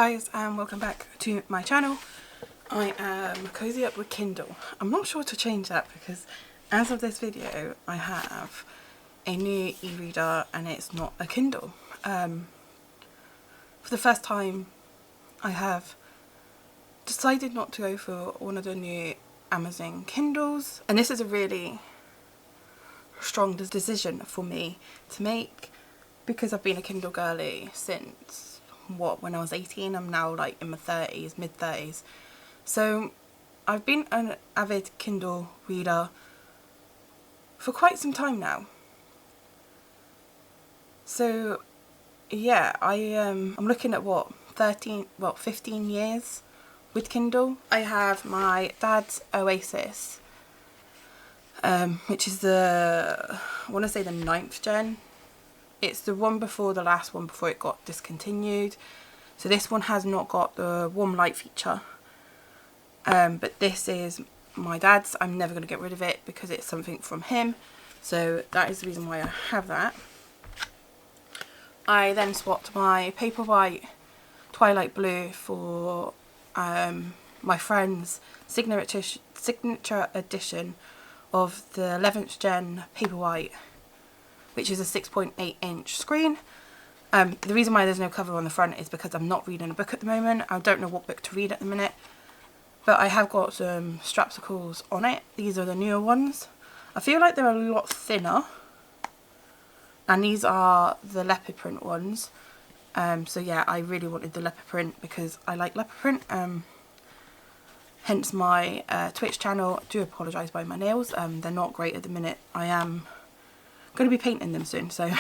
guys, and welcome back to my channel. I am cozy up with Kindle. I'm not sure to change that because as of this video I have a new e-reader and it's not a Kindle. For the first time I have decided not to go for one of the new Amazon Kindles, and this is a really strong decision for me to make because I've been a Kindle girly since when I was 18. I'm now like in my 30s, mid 30s, so I've been an avid Kindle reader for quite some time now. So yeah, I'm looking at 15 years with Kindle. I have my dad's Oasis, which is I want to say the 9th gen. It's the one before the last one before it got discontinued. So this one has not got the warm light feature. But this is my dad's. I'm never going to get rid of it because it's something from him. So that is the reason why I have that. I then swapped my Paperwhite Twilight Blue for my friend's signature edition of the 11th gen Paperwhite, which is a 6.8 inch screen. The reason why there's no cover on the front is because I'm not reading a book at the moment. I don't know what book to read at the minute, but I have got some strapsicles on it. These are the newer ones. I feel like they're a lot thinner, and these are the leopard print ones. So yeah, I really wanted the leopard print because I like leopard print. Hence my Twitch channel. I do apologise by my nails. They're not great at the minute. I am going to be painting them soon, so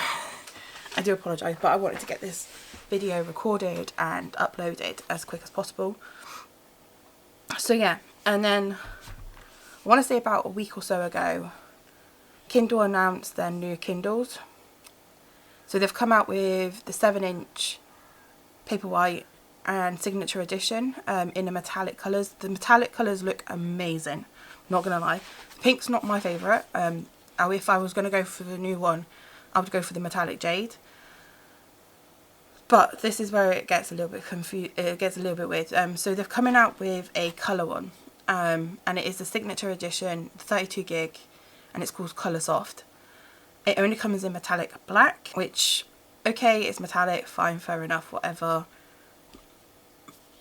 I do apologise, but I wanted to get this video recorded and uploaded as quick as possible. So yeah, and then I want to say about a week or so ago, Kindle announced their new Kindles. So they've come out with the 7-inch Paperwhite and signature edition in the metallic colours. The metallic colours look amazing, not gonna lie. Pink's not my favourite. If I was going to go for the new one, I would go for the metallic jade. But this is where it gets a little bit confused. It gets a little bit weird. So they're coming out with a colour one, and it is the signature edition, 32 gig, and it's called Colour Soft. It only comes in metallic black, which, okay, it's metallic, fine, fair enough, whatever.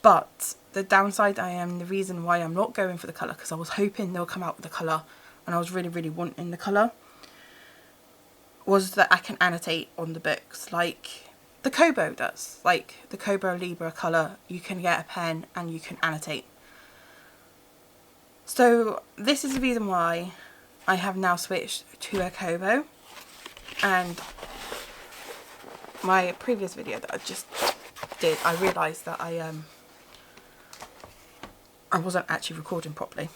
But the downside, the reason why I'm not going for the colour, because I was hoping they'll come out with the colour, and I was really wanting the colour, was that I can annotate on the books like the Kobo does. Like the Kobo Libra Colour, you can get a pen and you can annotate. So this is the reason why I have now switched to a Kobo. And my previous video that I just did, I realised that I wasn't actually recording properly.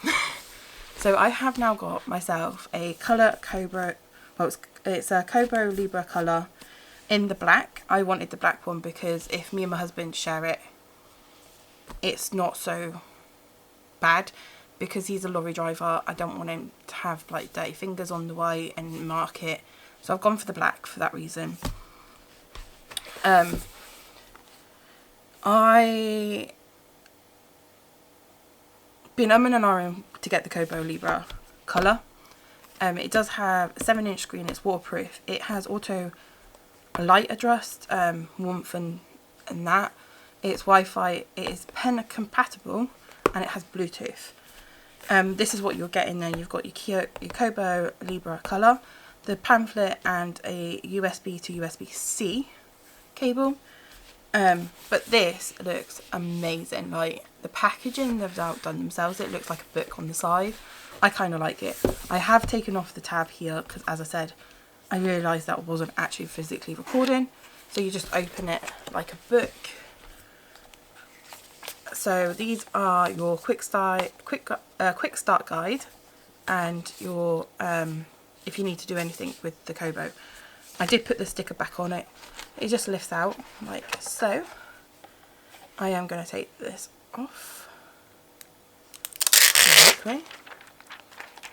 So I have now got myself a colour Kobo, well it's a Kobo Libra Colour in the black. I wanted the black one because if me and my husband share it, it's not so bad because he's a lorry driver. I don't want him to have like dirty fingers on the white and mark it. So I've gone for the black for that reason. I been umming and ahhing to get the Kobo Libra Colour. It does have a 7-inch screen, it's waterproof, it has auto light adjust, warmth and that. It's Wi-Fi, it is pen compatible, and it has Bluetooth. This is what you're getting there. You've got your Kobo Libra Colour, the pamphlet, and a USB to USB-C cable. But this looks amazing. Like the packaging, they've outdone themselves. It looks like a book on the side. I kind of like it. I have taken off the tab here because, as I said, I realised that wasn't actually physically recording. So you just open it like a book. So these are your quick start guide, and your if you need to do anything with the Kobo. I did put the sticker back on it. It just lifts out like so. I am going to take this off quickly,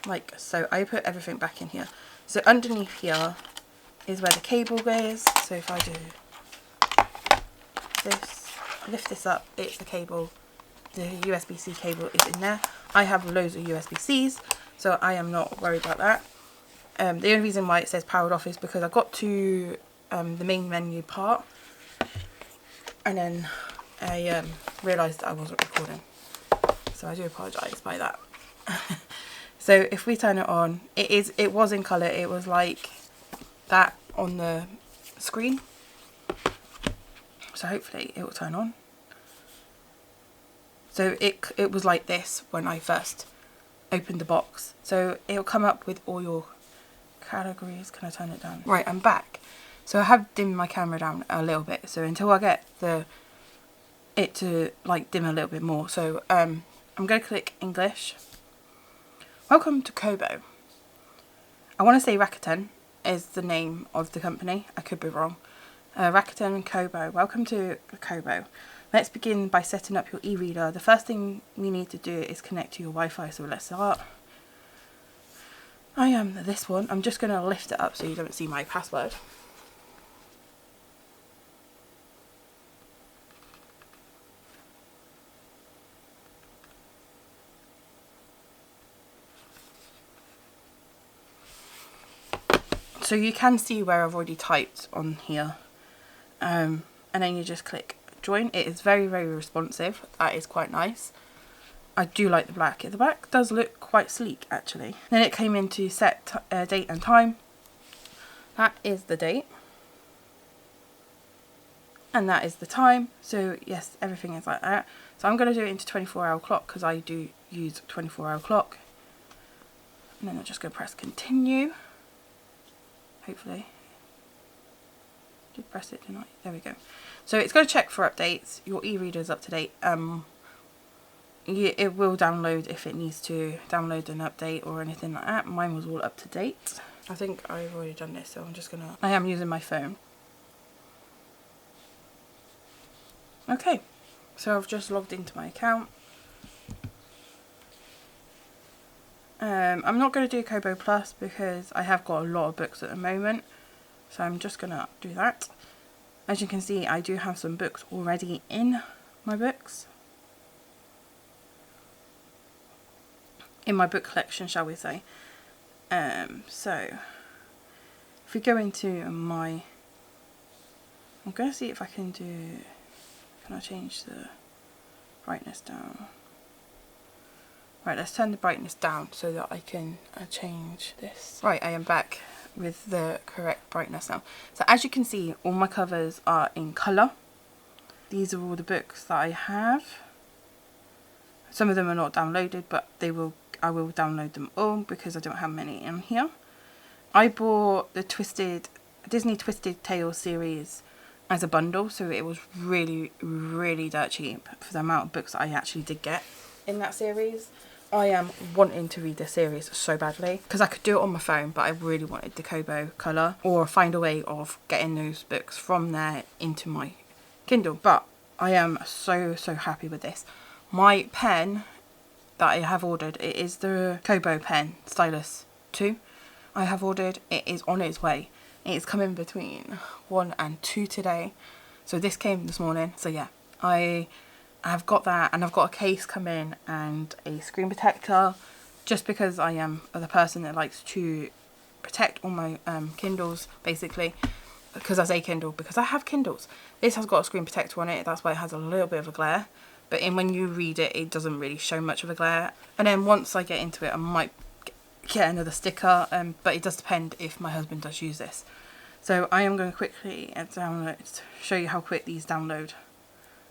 like so. I put everything back in here. So underneath here is where the cable is. So if I do this, lift this up, it's the cable, the USB-C cable is in there. I have loads of USB-Cs, so I am not worried about that. The only reason why it says powered off is because I got to the main menu part, and then I realised that I wasn't recording. So I do apologise by that. So if we turn it on, it was in colour, it was like that on the screen. So hopefully it will turn on. So it was like this when I first opened the box. So it'll come up with all your categories. Can I turn it down? Right, I'm back. So I have dimmed my camera down a little bit. So until I get it to like dim a little bit more. So I'm going to click English. Welcome to Kobo. I want to say Rakuten is the name of the company. I could be wrong. Rakuten and Kobo. Welcome to Kobo. Let's begin by setting up your e-reader. The first thing we need to do is connect to your Wi-Fi. So let's start. I am this one. I'm just going to lift it up so you don't see my password. So you can see where I've already typed on here. And then you just click join. It is very, very responsive. That is quite nice. I do like the black. The black does look quite sleek actually. Then it came into set date and time. That is the date. And that is the time. So yes, everything is like that. So I'm going to do it into 24-hour clock because I do use 24-hour clock. And then I'm just going to press continue. Hopefully. Did press it, didn't I? There we go. So it's going to check for updates. Your e-reader is up to date. It will download if it needs to download an update or anything like that. Mine was all up to date. I think I've already done this, so I'm just gonna... I am using my phone. Okay, so I've just logged into my account. I'm not going to do Kobo Plus because I have got a lot of books at the moment. So I'm just going to do that. As you can see, I do have some books already in my books. In my book collection, shall we say. So, if we go into my... I'm going to see if I can do... Can I change the brightness down? Right, let's turn the brightness down so that I can change this. Right, I am back with the correct brightness now. So as you can see, all my covers are in colour. These are all the books that I have. Some of them are not downloaded, but I will download them all because I don't have many in here. I bought the Disney Twisted Tales series as a bundle, so it was really, really dirt cheap for the amount of books that I actually did get in that series. I am wanting to read this series so badly because I could do it on my phone, but I really wanted the Kobo Colour or find a way of getting those books from there into my Kindle. But I am so happy with this. My pen that I have ordered, it is the Kobo pen Stylus 2. I have ordered, it is on its way. It is coming between 1 and 2 today. So this came this morning. So yeah, I've got that, and I've got a case coming and a screen protector, just because I am the person that likes to protect all my Kindles, basically. Because I say Kindle, because I have Kindles. This has got a screen protector on it, that's why it has a little bit of a glare. But when you read it, it doesn't really show much of a glare. And then once I get into it, I might get another sticker, but it does depend if my husband does use this. So I am going to quickly download, show you how quick these download.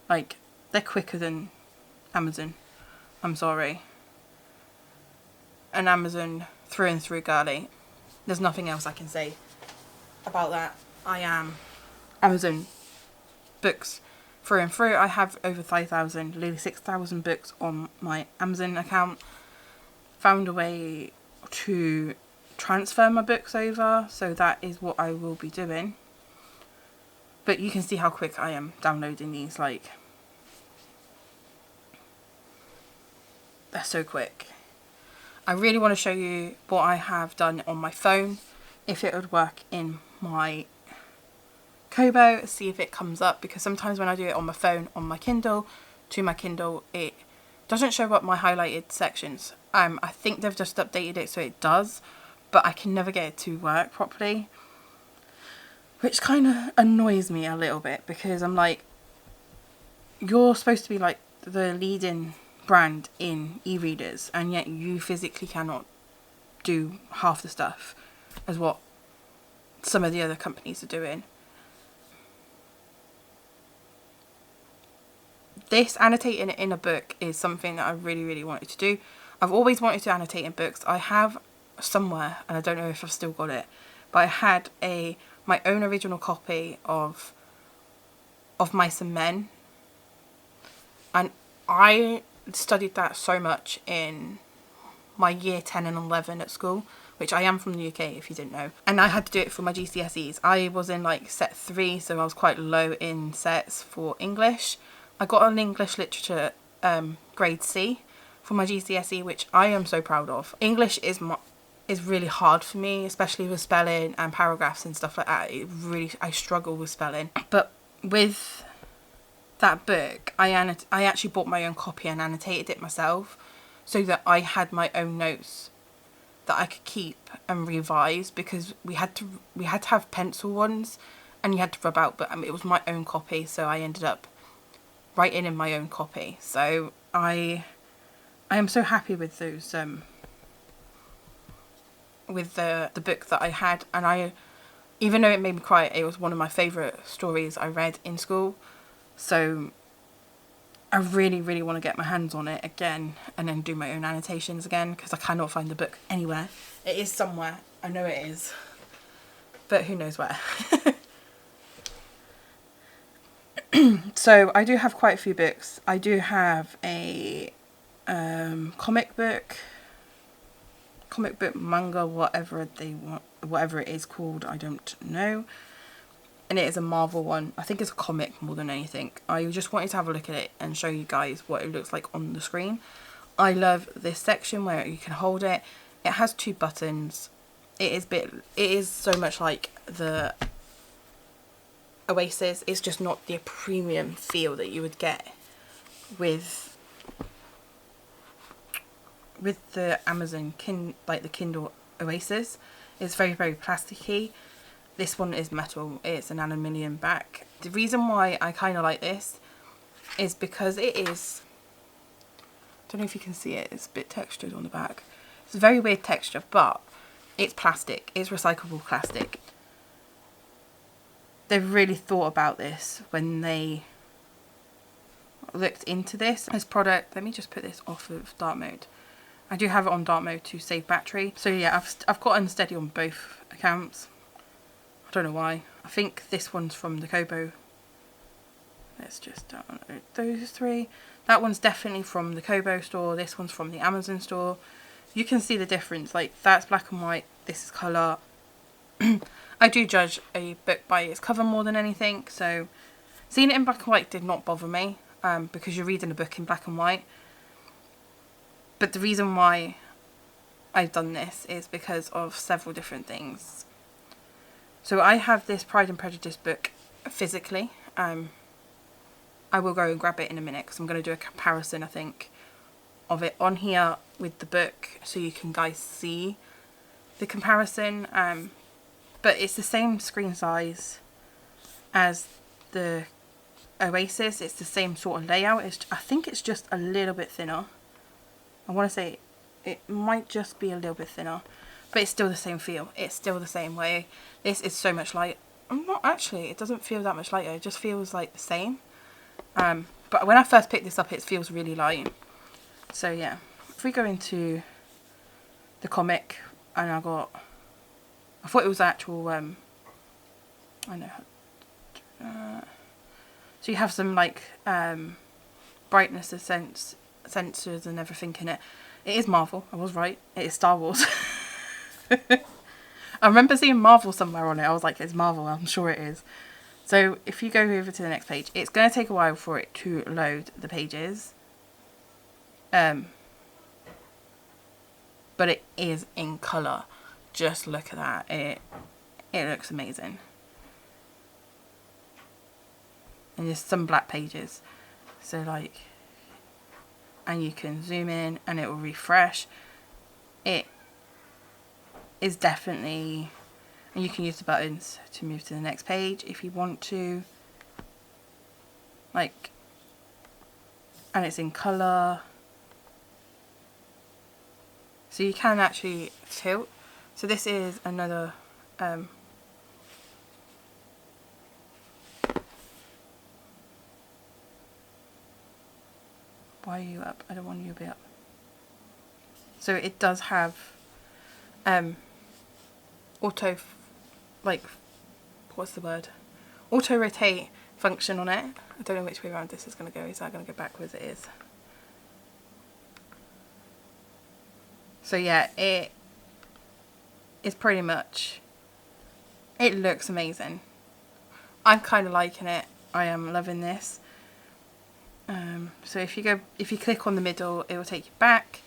Like, they're quicker than Amazon. I'm sorry. And Amazon through and through girly. There's nothing else I can say about that. I am Amazon books through and through. I have over 5,000, nearly 6,000 books on my Amazon account. Found a way to transfer my books over, so that is what I will be doing. But you can see how quick I am downloading these, like, they're so quick. I really want to show you what I have done on my phone, if it would work in my Kobo, see if it comes up, because sometimes when I do it on my phone, on my Kindle, to my Kindle, it doesn't show up my highlighted sections. I think they've just updated it so it does, but I can never get it to work properly, which kind of annoys me a little bit, because I'm like, you're supposed to be like the leading brand in e-readers, and yet you physically cannot do half the stuff as what some of the other companies are doing. This annotating in a book is something that I really, really wanted to do. I've always wanted to annotate in books. I have somewhere, and I don't know if I've still got it, but I had my own original copy of Mice and Men, and I studied that so much in my year 10 and 11 at school, which I am from the UK if you didn't know, and I had to do it for my GCSEs. I was in like set 3, so I was quite low in sets for English. I got an English literature grade C for my GCSE, which I am so proud of. English is really hard for me, especially with spelling and paragraphs and stuff like that. I struggle with spelling. But with that book, I actually bought my own copy and annotated it myself, so that I had my own notes that I could keep and revise, because we had to have pencil ones and you had to rub out, but it was my own copy, so I ended up writing in my own copy. So I am so happy with those with the book that I had, and even though it made me cry, it was one of my favourite stories I read in school. So I really, really want to get my hands on it again and then do my own annotations again, because I cannot find the book anywhere. It is somewhere, I know it is, but who knows where. So I do have quite a few books. I do have a comic book, manga, whatever it is called, I don't know. And it is a Marvel one. I think it's a comic more than anything. I just wanted to have a look at it and show you guys what it looks like on the screen. I love this section where you can hold it. It has 2 buttons. It is so much like the Oasis. It's just not the premium feel that you would get with the Amazon like the Kindle Oasis. It's very, very plasticky. This one is metal. It's an aluminium back. The reason why I kind of like this is because it is, I don't know if you can see it, it's a bit textured on the back. It's a very weird texture, but it's plastic. It's recyclable plastic. They've really thought about this when they looked into this product. Let me just put this off of dark mode. I do have it on dark mode to save battery. So yeah, I've got unsteady on both accounts. I don't know why. I think this one's from the Kobo. Let's just download those 3. That one's definitely from the Kobo store. This one's from the Amazon store. You can see the difference. Like, that's black and white. This is colour. I do judge a book by its cover more than anything. So seeing it in black and white did not bother me, because you're reading a book in black and white. But the reason why I've done this is because of several different things. So I have this Pride and Prejudice book physically. I will go and grab it in a minute because I'm going to do a comparison, I think, of it on here with the book, so you can guys see the comparison. But it's the same screen size as the Oasis. It's the same sort of layout. I think it's just a little bit thinner. I want to say it might just be a little bit thinner, but it's still the same feel. It's still the same way. This is so much light. It doesn't feel that much lighter. It just feels like the same. But when I first picked this up, it feels really light. So yeah, if we go into the comic, and I thought it was actual, I know how, so you have some like brightness sensors and everything in it. It is Marvel, I was right, it is Star Wars. I remember seeing Marvel somewhere on it. I was like, it's Marvel, I'm sure it is. So if you go over to the next page, it's going to take a while for it to load the pages. But it is in colour. Just look at that. It looks amazing. and there's some black pages. So like, and you can zoom in and it will refresh. It is definitely, and you can use the buttons to move to the next page if you want to. Like, and it's in colour. So you can actually tilt. So this is another why are you up? I don't want you to be up. So it does have auto, like, what's the word? Auto rotate function on it. I don't know which way around this is going to go. Is that going to go backwards? It is. So yeah, it is pretty much, it looks amazing. I'm kind of liking it. I am loving this. So if you click on the middle, it will take you back.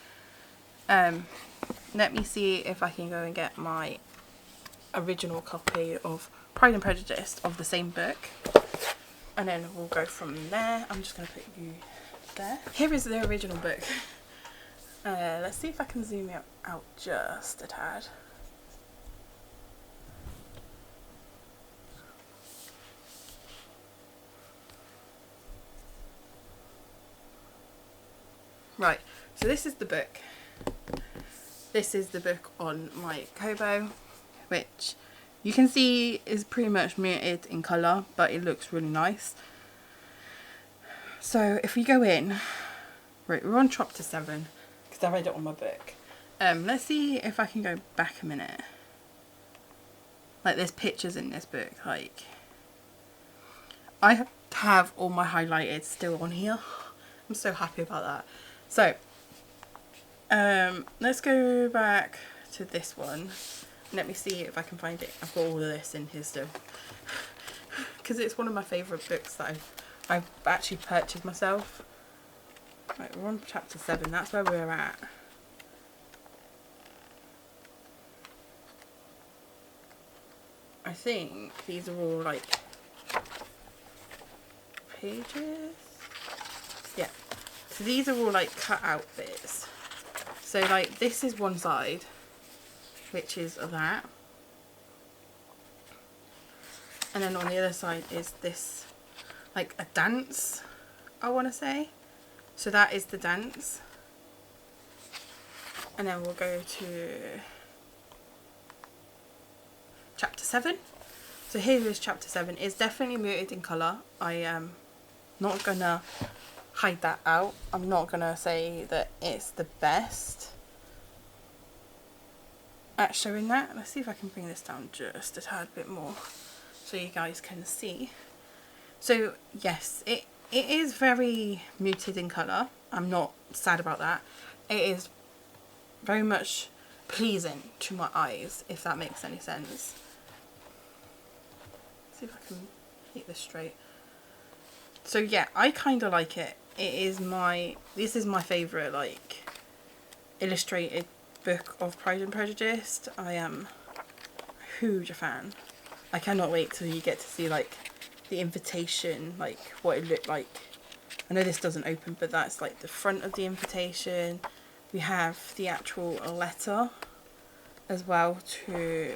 Let me see if I can go and get my original copy of Pride and Prejudice of the same book, and then we'll go from there. I'm just going to put you there. Here is the original book. Let's see if I can zoom it out just a tad. Right, so this is the book. This is the book on my Kobo, which you can see is pretty much muted in colour, but it looks really nice. So if we go in, right, we're on chapter 7, because I read it on my book. Let's see if I can go back a minute. Like, there's pictures in this book, like, I have all my highlighted still on here. I'm so happy about that. So, let's go back to this one. Let me see if I can find it. I've got all of this in here still. Because it's one of my favourite books that I've actually purchased myself. Right, we're on chapter 7. That's where we're at. I think these are all like pages. Yeah. So these are all like cut out bits. So like this is one side, which is that. And then on the other side is this, like a dance, I want to say. So that is the dance. And then we'll go to chapter 7. So here is chapter 7. It's definitely muted in colour. I am not gonna hide that out. I'm not gonna say that it's the best at showing that. Let's see if I can bring this down just a tad bit more so you guys can see. So yes, it is very muted in colour. I'm not sad about that. It is very much pleasing to my eyes, if that makes any sense. Let's see if I can keep this straight. So yeah, I kind of like it. This is my favourite like illustrated book of Pride and Prejudice. I am a huge fan. I cannot wait till you get to see like the invitation, like what it looked like. I know this doesn't open, but that's like the front of the invitation. We have the actual letter as well to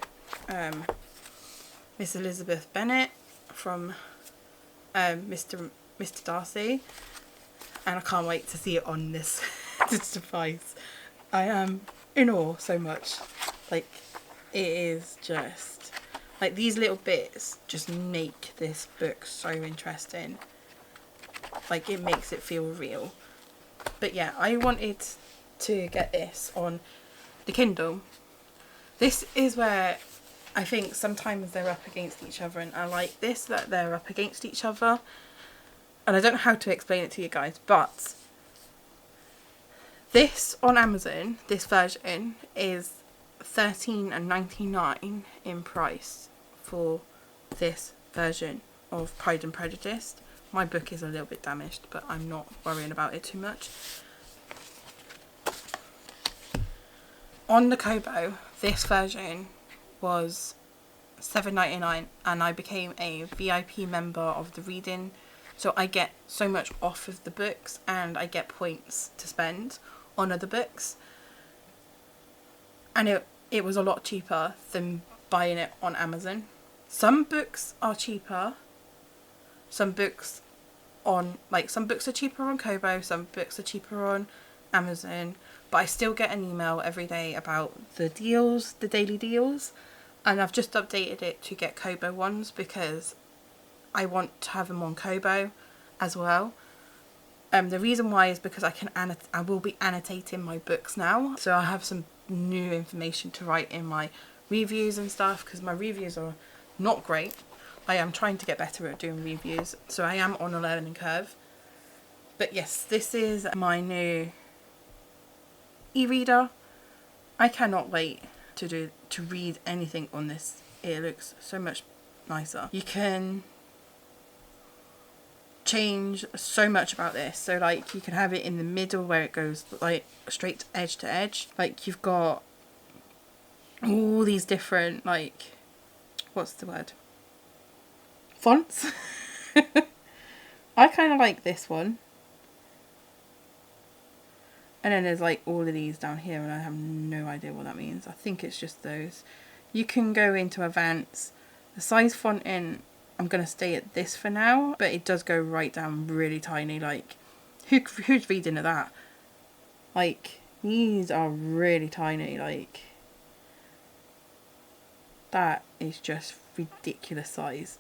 Miss Elizabeth Bennet from Mr. Darcy, and I can't wait to see it on this device. I am in awe so much. Like, it is just like these little bits just make this book so interesting. Like, it makes it feel real. But yeah, I wanted to get this on the Kindle. This is where I think sometimes they're up against each other, and I like this, that they're up against each other. And I don't know how to explain it to you guys, but this on Amazon, this version, is $13.99 in price for this version of Pride and Prejudice. My book is a little bit damaged, but I'm not worrying about it too much. On the Kobo, this version was $7.99, and I became a VIP member of the reading So I get so much off of the books, and I get points to spend on other books. And it was a lot cheaper than buying it on Amazon. Some books are cheaper. Some books are cheaper on Kobo, some books are cheaper on Amazon, but I still get an email every day about the deals, the daily deals, and I've just updated it to get Kobo ones because I want to have them on Kobo as well. The reason why is because I will be annotating my books now, so I have some new information to write in my reviews and stuff, because my reviews are not great. I am trying to get better at doing reviews, so I am on a learning curve. But yes, this is my new e-reader. I cannot wait to read anything on this. It looks so much nicer. You can change so much about this. So like you can have it in the middle where it goes like straight edge to edge. Like you've got all these different, like, what's the word? Fonts. I kind of like this one. And then there's like all of these down here, and I have no idea what that means. I think it's just those. You can go into advanced. The size font in, I'm going to stay at this for now, but it does go right down really tiny. Like, who's reading at that? Like, these are really tiny. Like, that is just ridiculous size.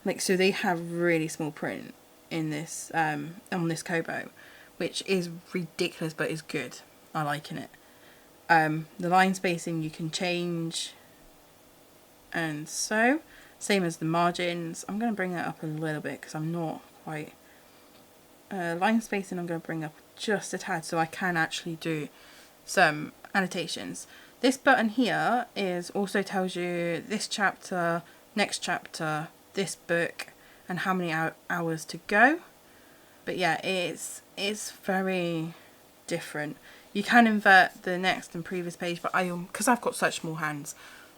Like, so they have really small print in this, on this Kobo, which is ridiculous, but is good. I liking it. The line spacing you can change, and so, same as the margins. I'm going to bring that up a little bit because I'm not quite, line spacing I'm going to bring up just a tad so I can actually do some annotations. This button here also tells you this chapter, next chapter, this book, and how many hours to go. But yeah, it's very different. You can invert the next and previous page, but because I've got such small hands,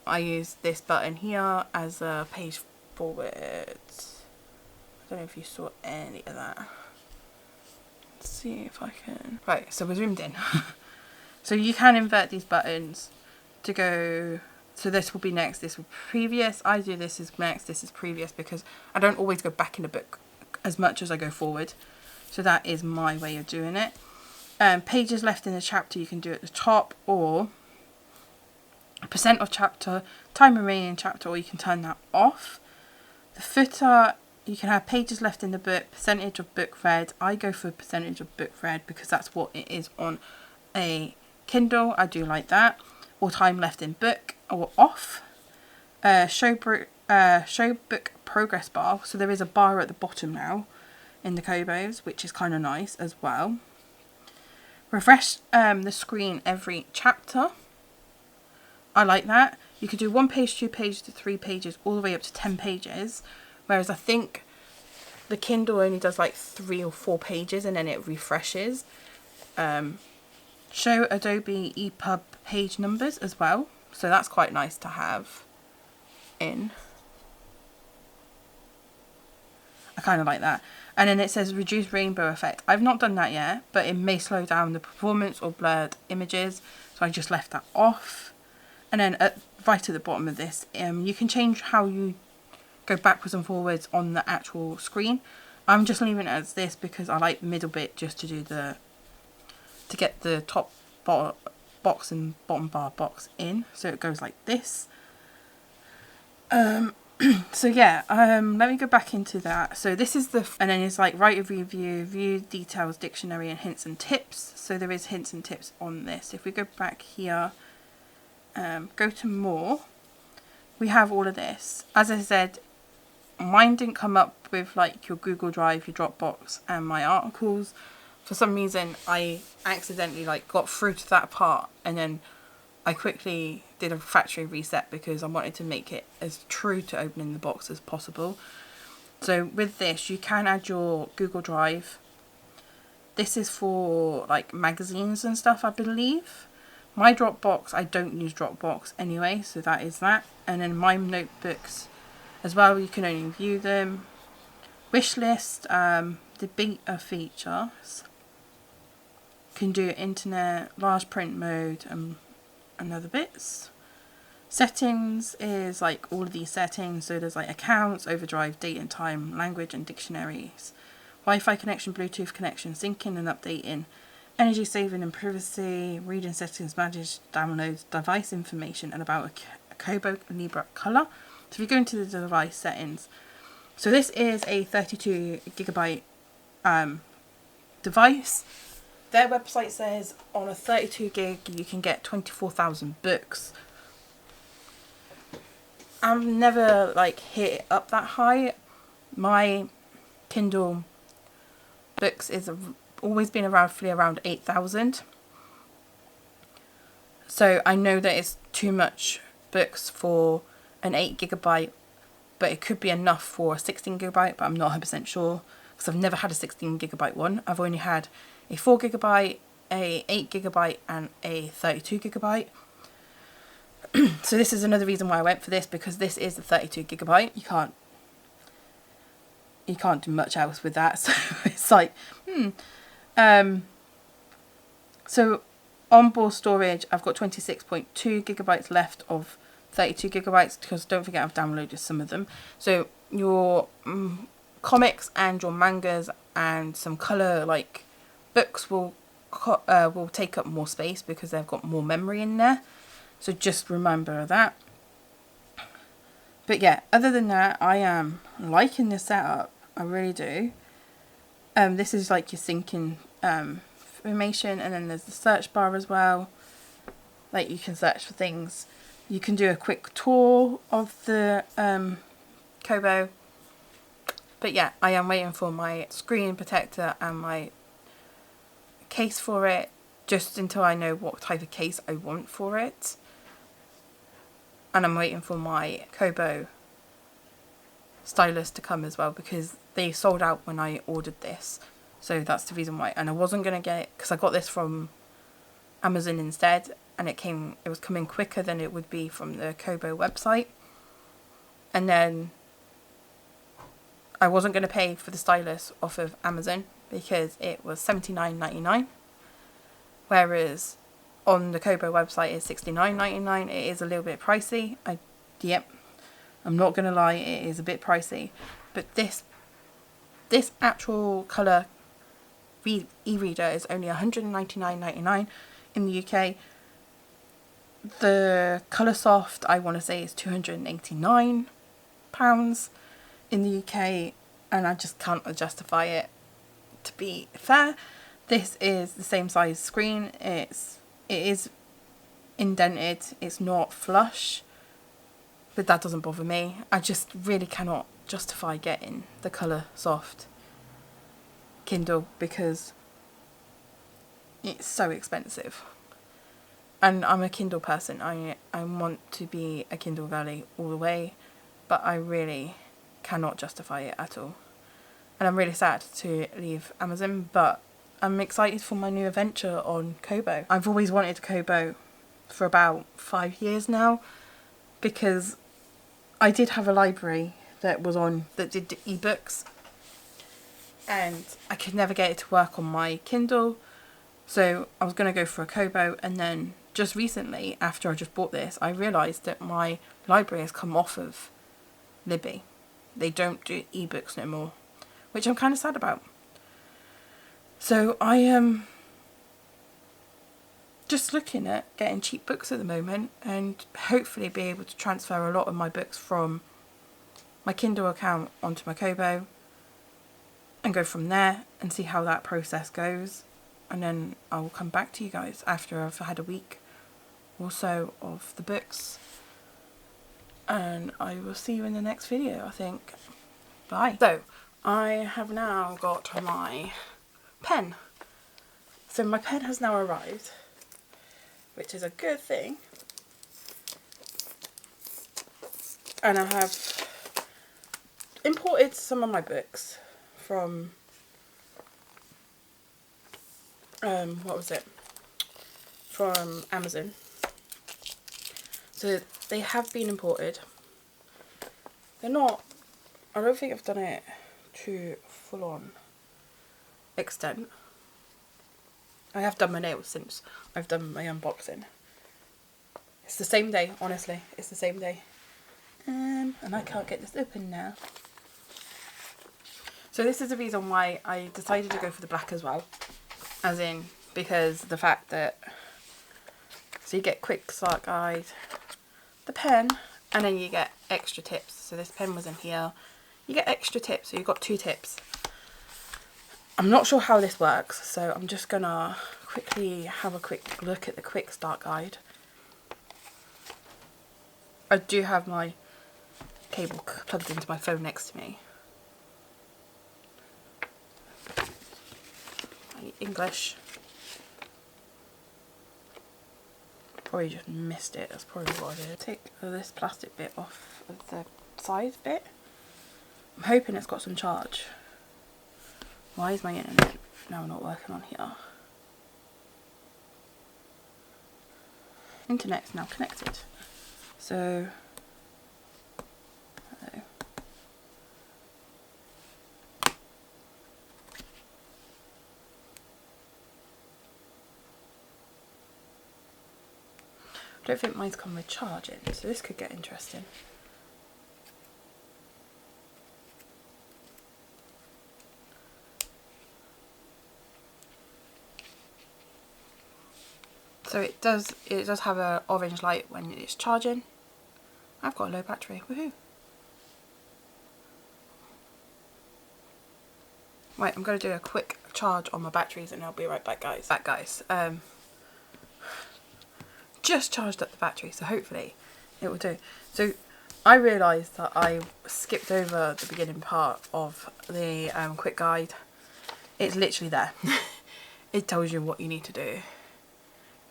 I use this button here as a page forward. I don't know if you saw any of that. Let's see if I can. Right, so we're zoomed in. So you can invert these buttons to go. So this will be next, this will be previous. I do this is next, this is previous, because I don't always go back in the book as much as I go forward. So that is my way of doing it. Pages left in the chapter you can do at the top, or percent of chapter, time remaining chapter, or you can turn that off. The footer, you can have pages left in the book, percentage of book read. I go for percentage of book read because that's what it is on a Kindle. I do like that. Or time left in book, or off. Show book progress bar. So there is a bar at the bottom now in the Kobos, which is kind of nice as well. Refresh the screen every chapter. I like that. You could do 1 page, 2 pages to 3 pages, all the way up to 10 pages. Whereas I think the Kindle only does like 3 or 4 pages and then it refreshes. Show Adobe EPUB page numbers as well. So that's quite nice to have in. I kind of like that. And then it says reduce rainbow effect. I've not done that yet, but it may slow down the performance or blurred images. So I just left that off. And then right at the bottom of this, you can change how you go backwards and forwards on the actual screen. I'm just leaving it as this because I like the middle bit just to do to get the top box and bottom bar box in. So it goes like this. So yeah, let me go back into that. So this is and then it's like write a review, view details, dictionary, and hints and tips. So there is hints and tips on this. If we go back here, go to more, we have all of this. As I said, mine didn't come up with like your Google Drive, your Dropbox, and my articles. For some reason, I accidentally like got through to that part, and then I quickly did a factory reset because I wanted to make it as true to opening the box as possible. So with this, you can add your Google Drive. This is for like magazines and stuff, I believe. My Dropbox, I don't use Dropbox anyway, so that is that. And then my notebooks as well, you can only view them. Wish list, the beta features, can do internet, large print mode, and other bits. Settings is like all of these settings, so there's like accounts, overdrive, date and time, language and dictionaries, Wi-Fi connection, Bluetooth connection, syncing and updating, energy saving and privacy, reading settings, manage downloads, device information, and about a Kobo Libra Colour. So if you go into the device settings, so this is a 32GB device. Their website says on a 32 gig you can get 24,000 books. I've never like hit it up that high. My Kindle books is always been roughly around 8,000. So I know that it's too much books for an 8GB, but it could be enough for a 16GB, but I'm not 100% sure because I've never had a 16GB one. I've only had a 4GB, a 8GB and a 32GB. So this is another reason why I went for this, because this is a 32GB. You can't do much else with that. So it's like, so onboard storage, I've got 26.2GB left of 32GB, because don't forget I've downloaded some of them. So your comics and your mangas and some colour like books will take up more space because they've got more memory in there. So just remember that. But yeah, other than that, I am liking this setup. I really do. This is like your syncing information, and then there's the search bar as well. Like you can search for things. You can do a quick tour of the Kobo. But yeah, I am waiting for my screen protector and my case for it, just until I know what type of case I want for it. And I'm waiting for my Kobo Stylus to come as well, because they sold out when I ordered this. So that's the reason why. And I wasn't going to get it because I got this from Amazon instead, and it was coming quicker than it would be from the Kobo website. And then I wasn't going to pay for the stylus off of Amazon because it was $79.99, whereas on the Kobo website it's $69.99. It is a little bit pricey. I'm not going to lie, it is a bit pricey. But this actual colour e-reader is only $199.99 in the UK. The Colour Soft, I want to say, is £289 in the UK, and I just can't justify it, to be fair. This is the same size screen. It is indented, it's not flush, but that doesn't bother me. I just really cannot justify getting the Colour Soft Kindle because it's so expensive. And I'm a Kindle person. I want to be a Kindle girly all the way, but I really cannot justify it at all. And I'm really sad to leave Amazon, but I'm excited for my new adventure on Kobo. I've always wanted Kobo for about 5 years now, because I did have a library that did ebooks, and I could never get it to work on my Kindle, so I was going to go for a Kobo. And then just recently, after I just bought this, I realised that my library has come off of Libby. They don't do ebooks no more, which I'm kind of sad about. So I am just looking at getting cheap books at the moment, and hopefully be able to transfer a lot of my books from my Kindle account onto my Kobo and go from there and see how that process goes. And then I will come back to you guys after I've had a week or so of the books, and I will see you in the next video, I think. Bye. So I have now got my pen. So my pen has now arrived, which is a good thing. And I have imported some of my books from from Amazon. So they have been imported. They're not, I don't think I've done it to full on extent. I have done my nails since I've done my unboxing. It's the same day, honestly, it's the same day. And I can't get this open now. So this is the reason why I decided to go for the black as well. As in, because the fact that, so you get quick start guide, the pen, and then you get extra tips. So this pen was in here. You get extra tips, so you've got 2 tips. I'm not sure how this works, so I'm just gonna quickly have a quick look at the quick start guide. I do have my cable plugged into my phone next to me. English. Probably just missed it, that's probably what I did. Take this plastic bit off of the side bit. I'm hoping it's got some charge. Why is my internet now not working on here? Internet's now connected. So, hello. I don't think mine's come with charging, so this could get interesting. So it does have an orange light when it's charging. I've got a low battery, woohoo. Right, I'm going to do a quick charge on my batteries and I'll be right back, guys. Just charged up the battery, so hopefully it will do. So I realised that I skipped over the beginning part of the quick guide. It's literally there. It tells you what you need to do.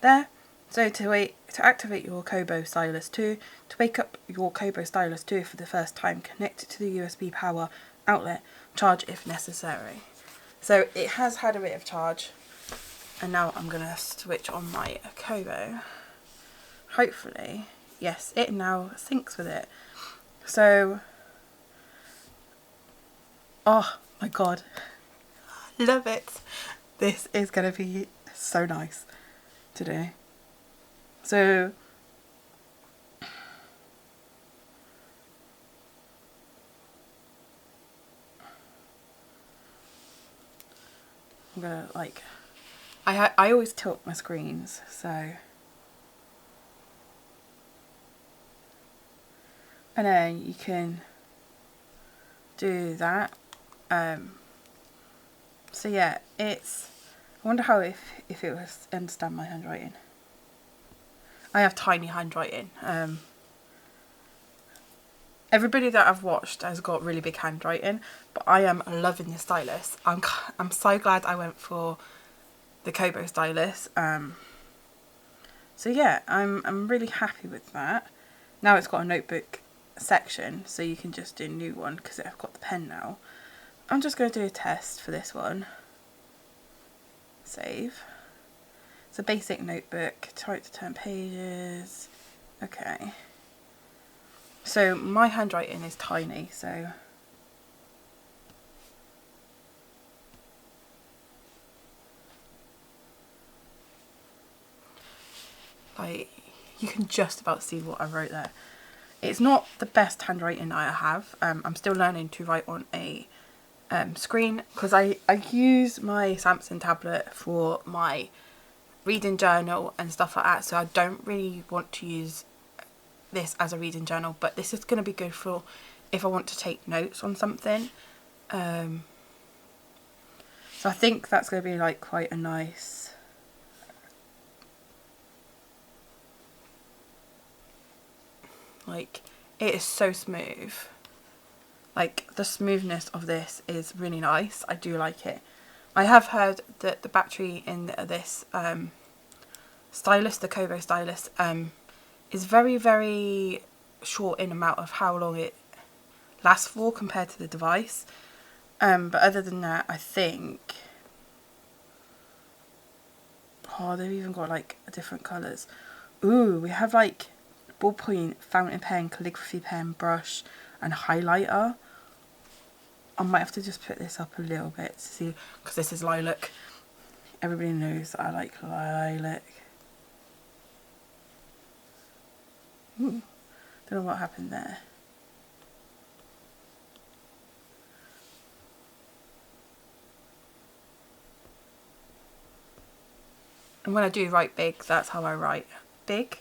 There. So to activate your Kobo Stylus 2, to wake up your Kobo Stylus 2 for the first time, connect it to the USB power outlet, charge if necessary. So it has had a bit of charge, and now I'm going to switch on my Kobo. Hopefully, yes, it now syncs with it. So, oh my god, love it. This is going to be so nice to do. So, I'm gonna like, I always tilt my screens, so, and then you can do that. So yeah, it's, I wonder how if it was understand my handwriting. I have tiny handwriting. Everybody that I've watched has got really big handwriting, but I am loving this stylus. I'm so glad I went for the Kobo Stylus. So yeah, I'm really happy with that. Now it's got a notebook section, so you can just do a new one because I've got the pen now. I'm just going to do a test for this one. Save. It's a basic notebook, type to turn pages. Okay. So my handwriting is tiny, so like you can just about see what I wrote there. It's not the best handwriting I have. I'm still learning to write on a screen because I use my Samsung tablet for my reading journal and stuff like that, so I don't really want to use this as a reading journal, but this is going to be good for if I want to take notes on something. So I think that's going to be like quite a nice, like, it is so smooth. Like, the smoothness of this is really nice. I do like it. I have heard that the battery in this stylus, the Kobo Stylus, is very, very short in amount of how long it lasts for compared to the device. But other than that, I think, oh, they've even got like different colours. Ooh, we have like ballpoint, fountain pen, calligraphy pen, brush and highlighter. I might have to just put this up a little bit to see, because this is lilac. Everybody knows that I like lilac. Ooh, don't know what happened there. And when I do write big, that's how I write big.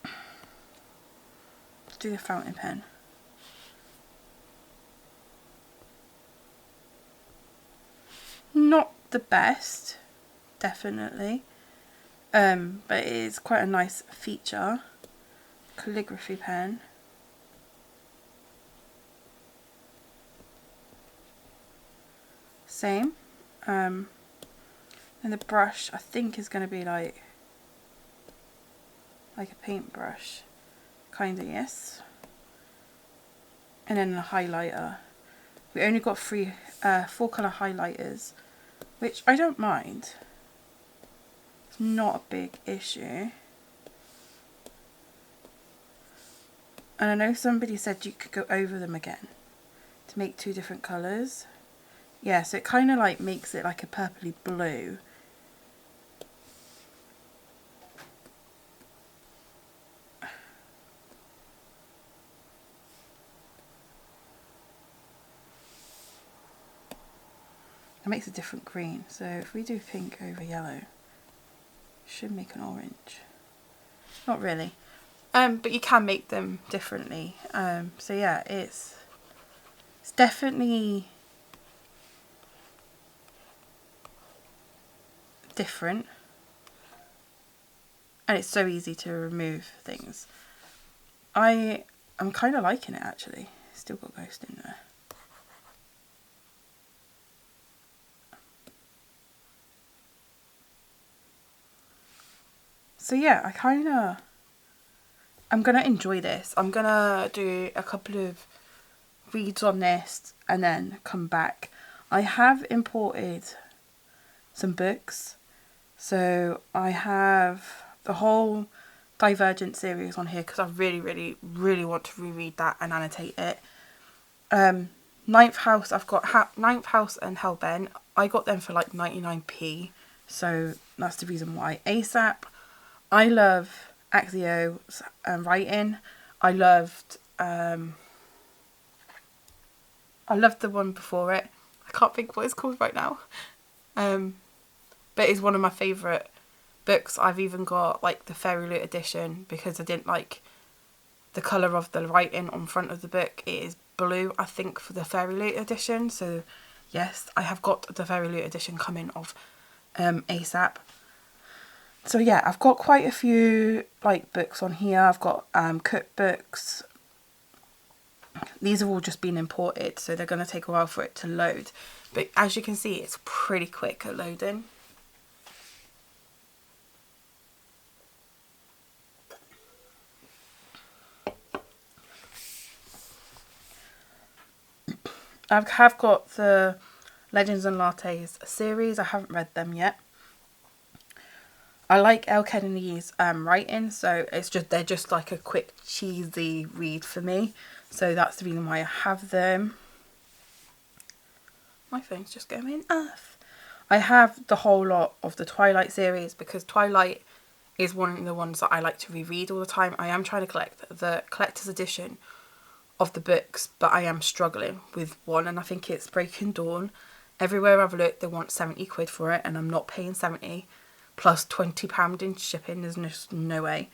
Let's do the fountain pen. Not the best, definitely, but it is quite a nice feature. Calligraphy pen. Same. And the brush, I think, is going to be like a paintbrush, kind of, yes. And then a highlighter. We only got 4 colour highlighters, which I don't mind. It's not a big issue. And I know somebody said you could go over them again to make 2 different colours. Yeah, so it kind of like makes it like a purpley blue. It makes a different green. So if we do pink over yellow, it should make an orange. Not really. But you can make them differently. So yeah, it's definitely different. And it's so easy to remove things. I'm kind of liking it, actually. Still got ghost in there. So yeah, I'm going to enjoy this. I'm going to do a couple of reads on this and then come back. I have imported some books. So I have the whole Divergent series on here because I really want to reread that and annotate it. Ninth House, I've got Ninth House and Hellbent. I got them for like 99p. So that's the reason why. ASAP. I love Axio's writing. I loved the one before it. I can't think what it's called right now. But it's one of my favourite books. I've even got like the Fairy Loot edition because I didn't like the colour of the writing on front of the book. It is blue, I think, for the Fairy Loot edition. So yes, I have got the Fairy Loot edition coming of ASAP. So yeah, I've got quite a few like books on here. I've got cookbooks. These have all just been imported, so they're going to take a while for it to load. But as you can see, it's pretty quick at loading. I have got the Legends and Lattes series. I haven't read them yet. I like Elle Kennedy's writing, so they're just like a quick cheesy read for me. So that's the reason why I have them. My phone's just going off. I have the whole lot of the Twilight series because Twilight is one of the ones that I like to reread all the time. I am trying to collect the collector's edition of the books, but I am struggling with one, and I think it's Breaking Dawn. Everywhere I've looked, they want 70 quid for it, and I'm not paying 70 plus £20 in shipping. There's just no way.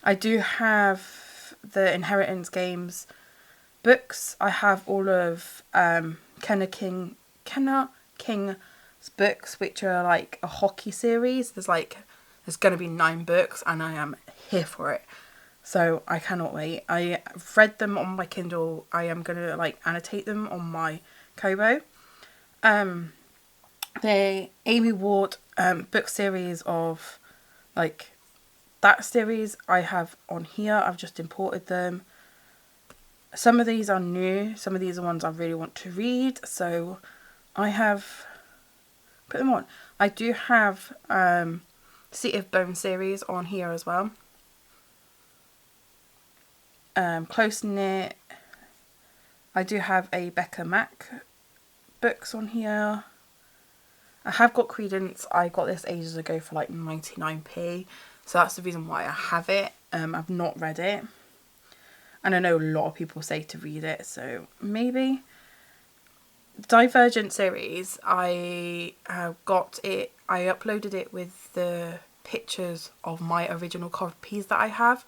I do have the Inheritance Games books. I have all of Kenna King's books, which are like a hockey series. There's going to be 9 books, and I am here for it. So I cannot wait. I've read them on my Kindle. I am going to like annotate them on my Kobo. The Amy Ward book series of like that series I have on here. I've just imported them. Some of these are new. Some of these are ones I really want to read. So I have put them on. I do have City of Bone series on here as well. Close Knit, I do have a Becca Mac books on here. I have got Credence. I got this ages ago for like 99p. So that's the reason why I have it. I've not read it. And I know a lot of people say to read it, so maybe. Divergent series, I got it. I uploaded it with the pictures of my original copies that I have,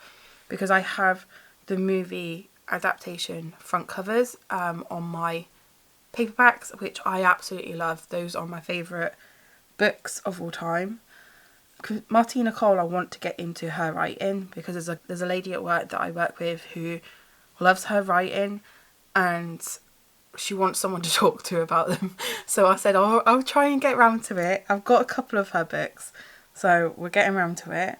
because I have the movie adaptation front covers on my paperbacks, which I absolutely love. Those are my favourite books of all time. Martina Cole, I want to get into her writing, because there's a lady at work that I work with who loves her writing, and she wants someone to talk to about them. So I said, oh, I'll try and get round to it. I've got a couple of her books, so we're getting round to it.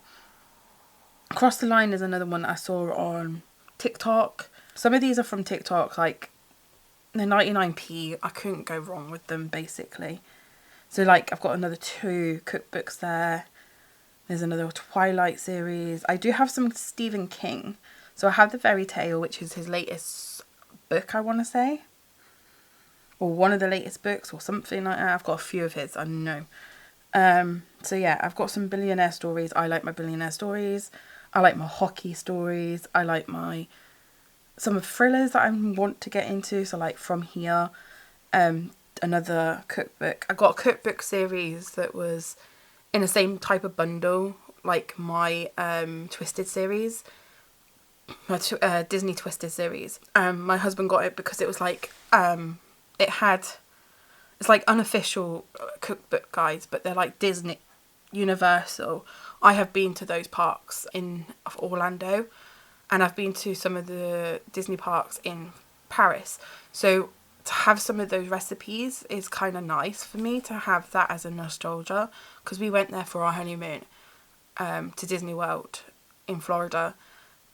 Across the Line is another one that I saw on TikTok. Some of these are from TikTok, like they're 99p. I couldn't go wrong with them, basically. So like I've got another 2 cookbooks there. There's another Twilight series. I do have some Stephen King. So I have The Fairy Tale, which is his latest book, I want to say. Or one of the latest books or something like that. I've got a few of his, I don't know. So yeah, I've got some billionaire stories. I like my billionaire stories. I like my hockey stories. I like some of thrillers that I want to get into. So like From Here, another cookbook. I got a cookbook series that was in the same type of bundle like my Twisted series. My Disney Twisted series. My husband got it because it was like it's like unofficial cookbook guides, but they're like Disney, Universal. I have been to those parks in Orlando, and I've been to some of the Disney parks in Paris. So to have some of those recipes is kind of nice for me to have that as a nostalgia, because we went there for our honeymoon to Disney World in Florida,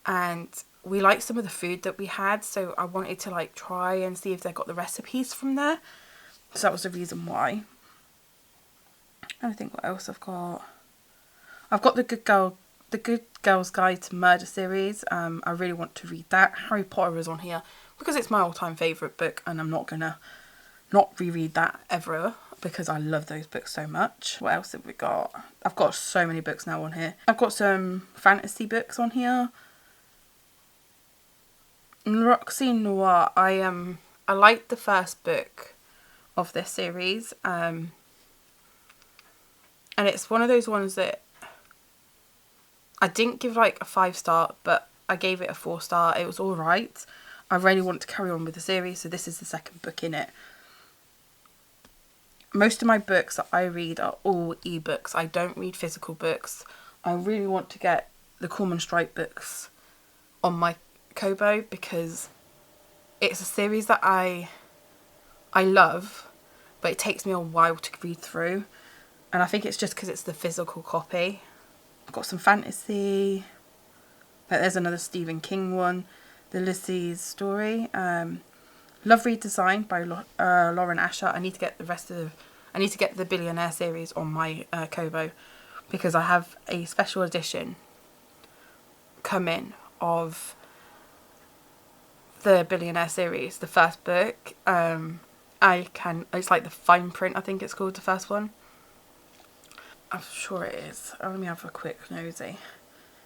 and we liked some of the food that we had, so I wanted to like try and see if they got the recipes from there. So that was the reason why. And I think what else I've got. I've got the Good Girl's Guide to Murder series. I really want to read that. Harry Potter is on here because it's my all-time favourite book, and I'm not gonna not reread that ever because I love those books so much. What else have we got? I've got so many books now on here. I've got some fantasy books on here. Roxy Noir. I liked the first book of this series, and it's one of those ones that I didn't give like a 5-star, but I gave it a 4-star. It was alright. I really want to carry on with the series, so this is the second book in it. Most of my books that I read are all ebooks. I don't read physical books. I really want to get the Corman Strike books on my Kobo, because it's a series that I love, but it takes me a while to read through, and I think it's just because it's the physical copy. I've got some fantasy, but there's another Stephen King one, the Ulysses story, Love Redesigned by Lauren Asher. I need to get the Billionaire series on my Kobo, because I have a special edition come in of the Billionaire series, the first book. It's like the fine print, I think it's called, the first one. I'm sure it is. Let me have a quick nosy,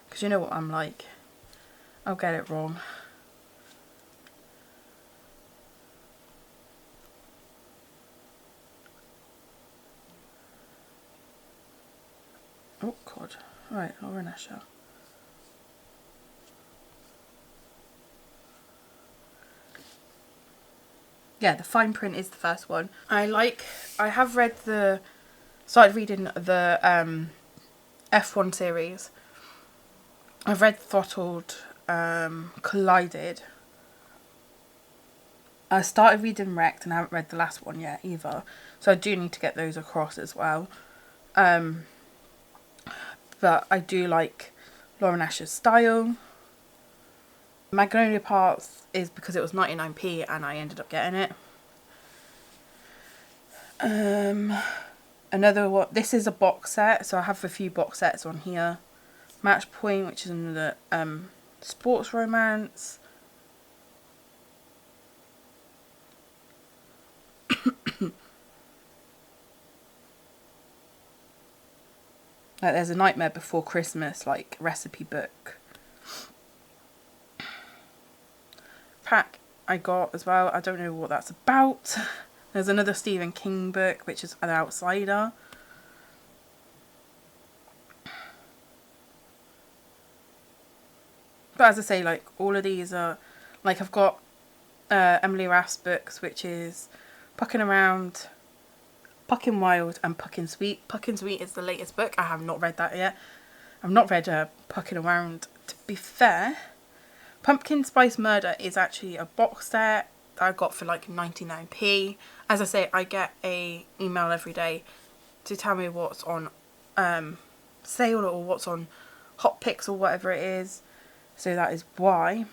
because you know what I'm like. I'll get it wrong. Oh god. Right, Lauren Asher. Yeah, the fine print is the first one. I have started reading the F1 series. I've read Throttled, Collided. I started reading Wrecked, and I haven't read the last one yet either. So I do need to get those across as well. But I do like Lauren Asher's style. Magnolia Parks is because it was 99p and I ended up getting it. Another one. This is a box set, so I have a few box sets on here. Match Point, which is another sports romance. Like there's a Nightmare Before Christmas like recipe book pack I got as well. I don't know what that's about. There's another Stephen King book, which is An Outsider. But as I say, like all of these are, like I've got Emily Raff's books, which is Pucking Around, Pucking Wild and Pucking Sweet. Pucking Sweet is the latest book. I have not read that yet. I've not read Pucking Around. To be fair, Pumpkin Spice Murder is actually a box set that I got for like 99p. As I say, I get a email every day to tell me what's on sale or what's on Hot Picks or whatever it is. So that is why.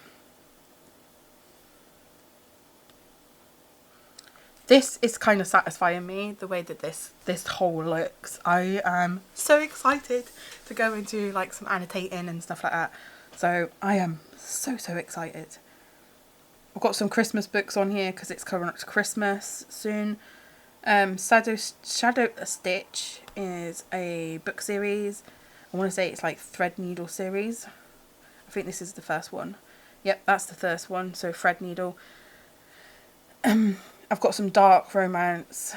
This is kind of satisfying me, the way that this whole looks. I am so excited to go into like some annotating and stuff like that. So I am so excited. I've got some Christmas books on here because it's coming up to Christmas soon. Shadow Stitch is a book series. I want to say it's like Threadneedle series. I think this is the first one. Yep, that's the first one. So Threadneedle. I've got some dark romance,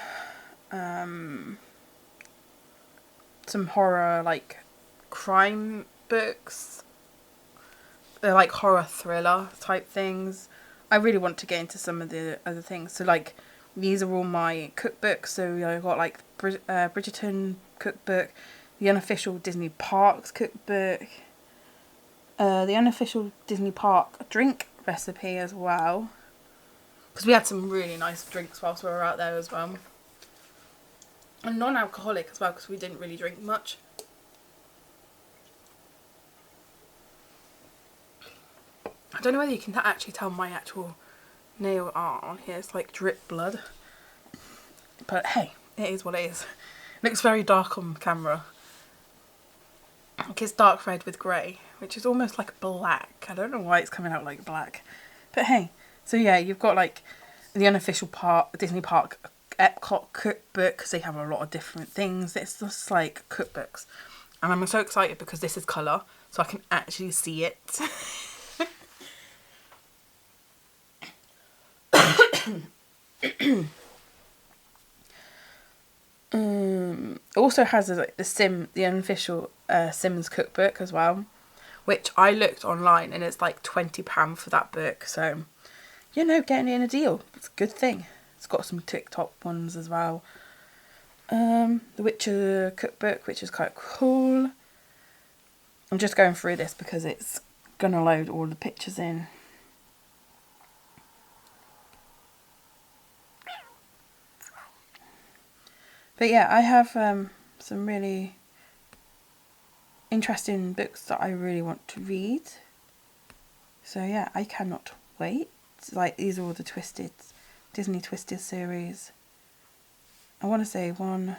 some horror, like crime books. They're like horror thriller type things. I really want to get into some of the other things. So like these are all my cookbooks. So I've got like Bridgerton cookbook, the unofficial Disney Parks cookbook, the unofficial Disney Park drink recipe as well. Because we had some really nice drinks whilst we were out there as well. And non-alcoholic as well, because we didn't really drink much. I don't know whether you can actually tell my actual nail art on here. It's like drip blood. But hey, it is what it is. It looks very dark on camera. Like it's dark red with grey, which is almost like black. I don't know why it's coming out like black. But hey. So yeah, you've got like the unofficial Disney Park Epcot cookbook, because they have a lot of different things. It's just like cookbooks. And I'm so excited because this is colour, so I can actually see it. It also has like the unofficial Sims cookbook as well, which I looked online and it's like £20 for that book. So you know, getting in a deal. It's a good thing. It's got some TikTok ones as well. The Witcher cookbook, which is quite cool. I'm just going through this because it's going to load all the pictures in. But yeah, I have some really interesting books that I really want to read. So yeah, I cannot wait. Like these are all the Disney Twisted series. I want to say one.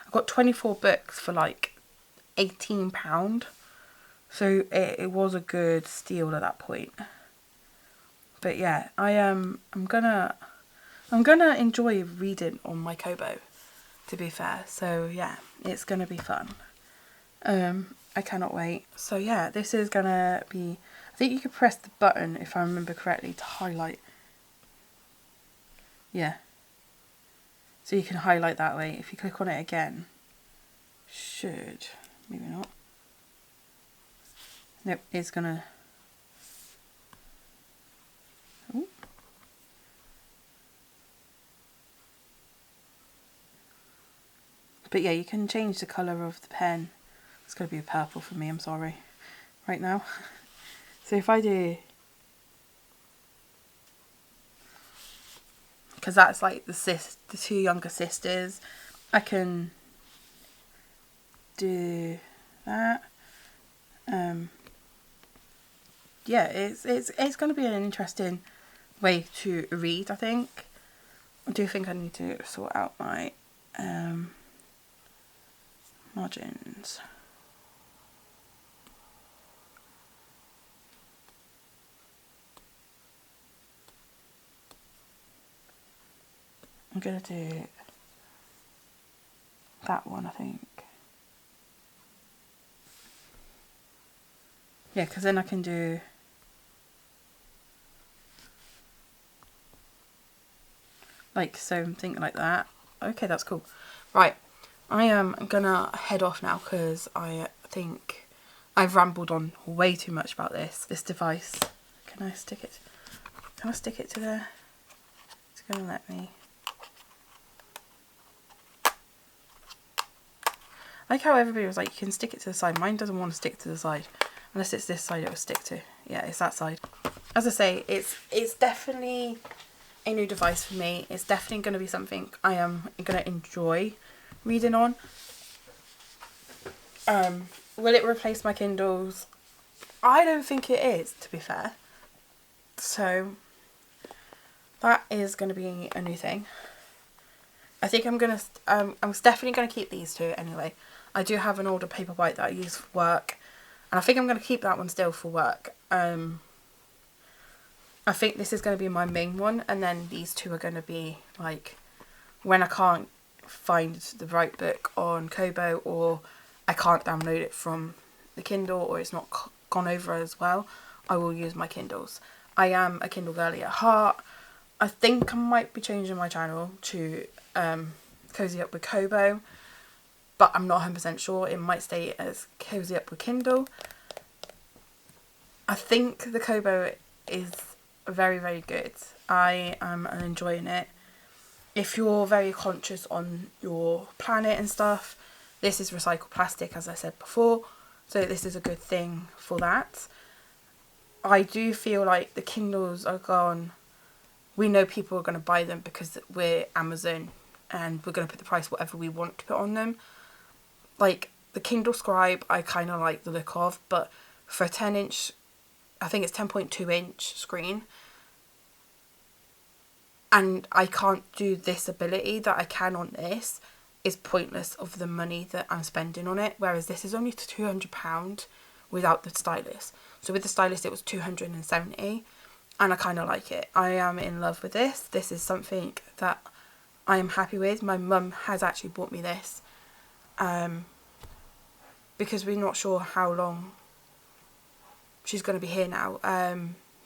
I got 24 books for like £18. So it was a good steal at that point. But yeah, I'm gonna enjoy reading on my Kobo, to be fair. So yeah, it's gonna be fun. I cannot wait. So yeah, this is gonna be, I think you could press the button, if I remember correctly, to highlight. Yeah. So you can highlight that way. If you click on it again, should, maybe not. Nope, it's gonna, ooh. But yeah, you can change the colour of the pen. It's going to be a purple for me, I'm sorry, right now. So if I do, because that's like the two younger sisters, I can do that. Yeah, it's going to be an interesting way to read, I think. I do think I need to sort out my margins. I'm going to do that one, I think. Yeah, because then I can do like something like that. Okay, that's cool. Right, I am gonna head off now because I think I've rambled on way too much about this device. Can I stick it? Can I stick it to there? It's gonna let me. I like how everybody was like, you can stick it to the side. Mine doesn't want to stick to the side. Unless it's this side it will stick to. Yeah, it's that side. As I say, it's definitely a new device for me. It's definitely going to be something I am going to enjoy reading on. Will it replace my Kindles? I don't think it is, to be fair. So that is going to be a new thing. I think I'm definitely going to keep these two anyway. I do have an older paperwhite that I use for work, and I think I'm going to keep that one still for work. I think this is going to be my main one, and then these two are going to be like when I can't find the right book on Kobo, or I can't download it from the Kindle, or it's not gone over as well, I will use my Kindles. I am a Kindle girly at heart. I think I might be changing my channel to Cozy Up with Kobo, but I'm not 100% sure. It might stay as Cozy Up with Kindle. I think the Kobo is very, very good. I am enjoying it. If you're very conscious on your planet and stuff, this is recycled plastic, as I said before, so this is a good thing for that. I do feel like the Kindles are gone. We know people are going to buy them because we're Amazon and we're going to put the price whatever we want to put on them. Like the Kindle Scribe, I kind of like the look of, but for a 10-inch, I think it's 10.2-inch screen, and I can't do this ability that I can on this, is pointless of the money that I'm spending on it. Whereas this is only £200 without the stylus. So with the stylus it was £270, and I kind of like it. I am in love with this. This is something that I am happy with. My mum has actually bought me this because we're not sure how long she's going to be here now.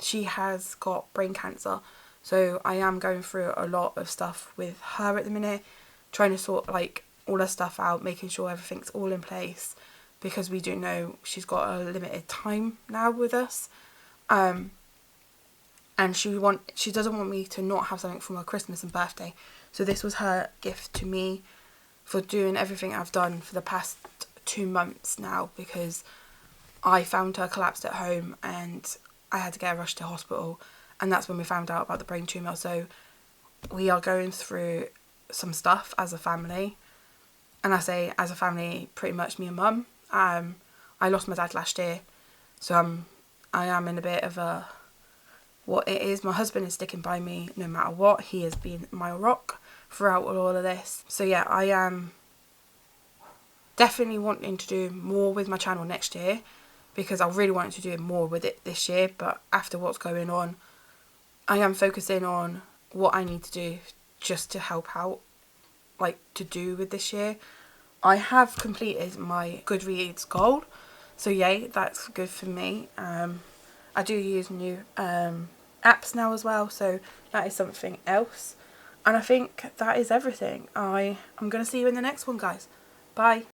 She has got brain cancer, so I am going through a lot of stuff with her at the minute, trying to sort like all her stuff out, making sure everything's all in place, because we do know she's got a limited time now with us. And she doesn't want me to not have something for my Christmas and birthday. So this was her gift to me for doing everything I've done for the past 2 months now, because I found her collapsed at home and I had to get her rushed to hospital, and that's when we found out about the brain tumour. So we are going through some stuff as a family, and I say as a family, pretty much me and mum. I lost my dad last year, so I am in a bit of a what it is. My husband is sticking by me no matter what. He has been my rock throughout all of this. So yeah, I am definitely wanting to do more with my channel next year, because I really wanted to do more with it this year, but after what's going on, I am focusing on what I need to do just to help out, like to do with this year. I have completed my Goodreads goal, so yay, that's good for me. I do use new apps now as well, so that is something else. And I think that is everything. I'm going to see you in the next one, guys. Bye.